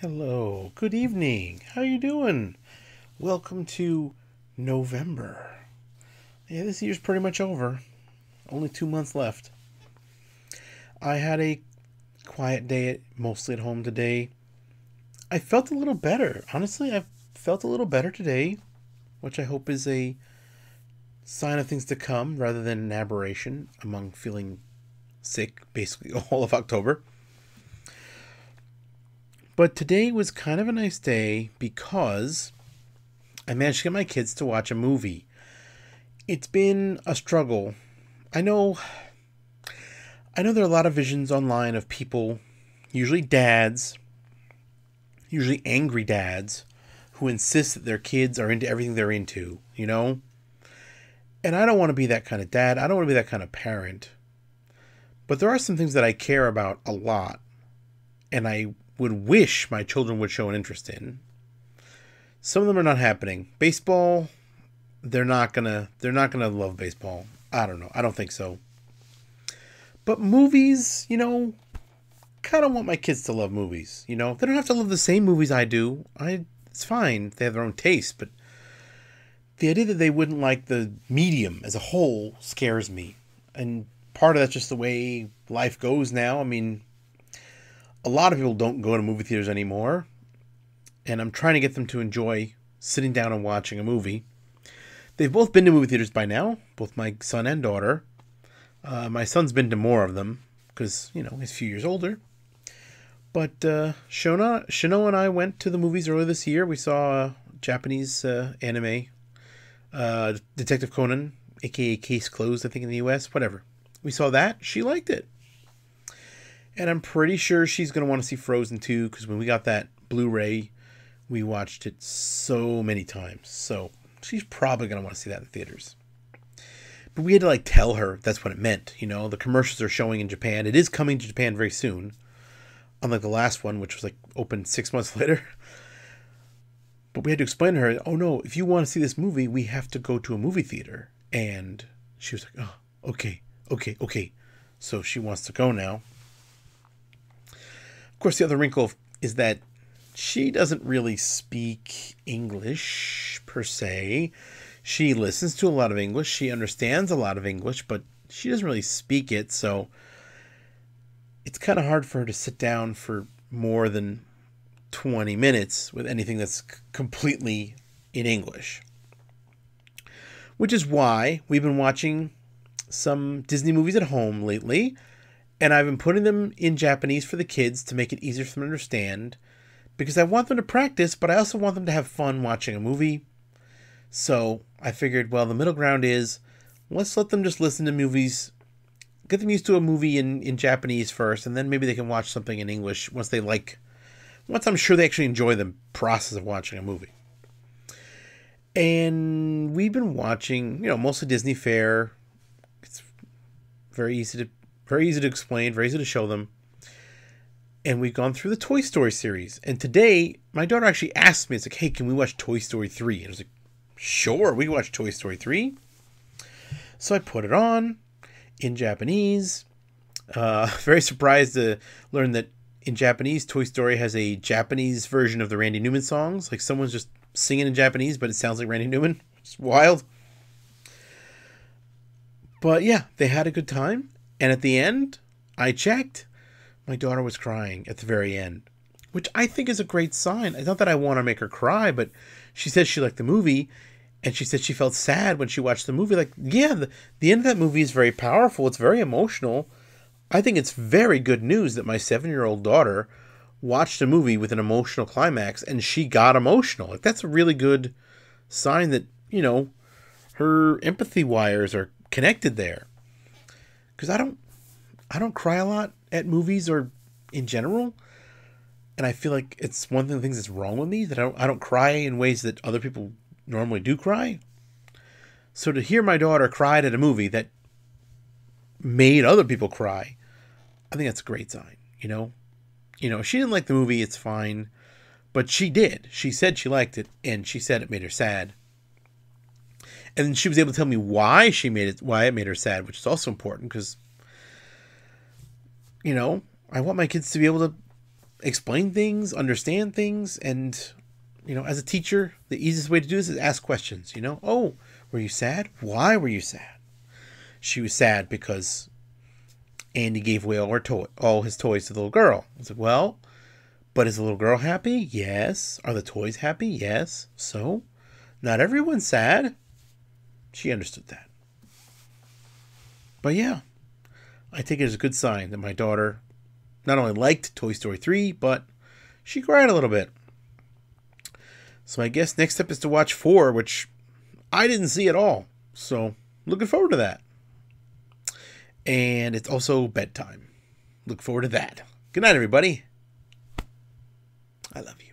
Hello, good evening. How you doing? Welcome to November. Yeah, this year's pretty much over. Only 2 months left. I had a quiet day, mostly at home today. I felt a little better. Honestly, I felt a little better today, which I hope is a sign of things to come rather than an aberration among feeling sick basically all of October. But today was kind of a nice day because I managed to get my kids to watch a movie. It's been a struggle. I know I know there are a lot of visions online of people, usually dads, usually angry dads, who insist that their kids are into everything they're into. And I don't want to be that kind of dad. I don't want to be that kind of parent. But there are some things that I care about a lot and I would wish my children would show an interest in. Some of them are not happening. Baseball, they're not gonna love baseball. I don't know. I don't think so. But movies, kind of want my kids to love movies. They don't have to love the same movies I do. It's fine. They have their own taste, but the idea that they wouldn't like the medium as a whole scares me. And part of that's just the way life goes now. I mean, a lot of people don't go to movie theaters anymore, and I'm trying to get them to enjoy sitting down and watching a movie. They've both been to movie theaters by now, both my son and daughter. My son's been to more of them because, he's a few years older. But Shano and I went to the movies earlier this year. We saw Japanese anime, Detective Conan, aka Case Closed, I think in the US, whatever. We saw that. She liked it. And I'm pretty sure she's going to want to see Frozen 2 because when we got that Blu-ray, we watched it so many times. So she's probably going to want to see that in theaters. But we had to tell her that's what it meant. The commercials are showing in Japan. It is coming to Japan very soon. Unlike the last one, which was opened 6 months later. But we had to explain to her, oh no, if you want to see this movie, we have to go to a movie theater. And she was like, oh, okay. So she wants to go now. Of course, the other wrinkle is that she doesn't really speak English per se. She listens to a lot of English. She understands a lot of English, but she doesn't really speak it. So it's kind of hard for her to sit down for more than 20 minutes with anything that's completely in English. Which is why we've been watching some Disney movies at home lately. And I've been putting them in Japanese for the kids to make it easier for them to understand. Because I want them to practice, but I also want them to have fun watching a movie. So I figured, well, the middle ground is, let's let them just listen to movies. Get them used to a movie in Japanese first, and then maybe they can watch something in English once I'm sure they actually enjoy the process of watching a movie. And we've been watching, mostly Disney fare. It's very easy to explain, very easy to show them. And we've gone through the Toy Story series. And today, my daughter actually asked me, it's like, hey, can we watch Toy Story 3? And I was like, sure, we can watch Toy Story 3. So I put it on in Japanese. Very surprised to learn that in Japanese, Toy Story has a Japanese version of the Randy Newman songs. Like someone's just singing in Japanese, but it sounds like Randy Newman. It's wild. But yeah, they had a good time. And at the end, I checked. My daughter was crying at the very end, which I think is a great sign. It's not that I want to make her cry, but she said she liked the movie, and she said she felt sad when she watched the movie. The end of that movie is very powerful. It's very emotional. I think it's very good news that my 7-year-old daughter watched a movie with an emotional climax, and she got emotional. That's a really good sign that, her empathy wires are connected there. Because I don't cry a lot at movies or in general, and I feel like it's one of the things that's wrong with me, that I don't cry in ways that other people normally do cry. So to hear my daughter cried at a movie that made other people cry, I think that's a great sign. She didn't like the movie, it's fine, but she did. She said she liked it, and she said it made her sad. And she was able to tell me why it made her sad, which is also important because, I want my kids to be able to explain things, understand things, and, as a teacher, the easiest way to do this is ask questions, Oh, were you sad? Why were you sad? She was sad because Andy gave away all his toys to the little girl. I said, well, but is the little girl happy? Yes. Are the toys happy? Yes. So, not everyone's sad. She understood that. But yeah, I take it as a good sign that my daughter not only liked Toy Story 3, but she cried a little bit. So I guess next step is to watch 4, which I didn't see at all. So, looking forward to that. And it's also bedtime. Look forward to that. Good night, everybody. I love you.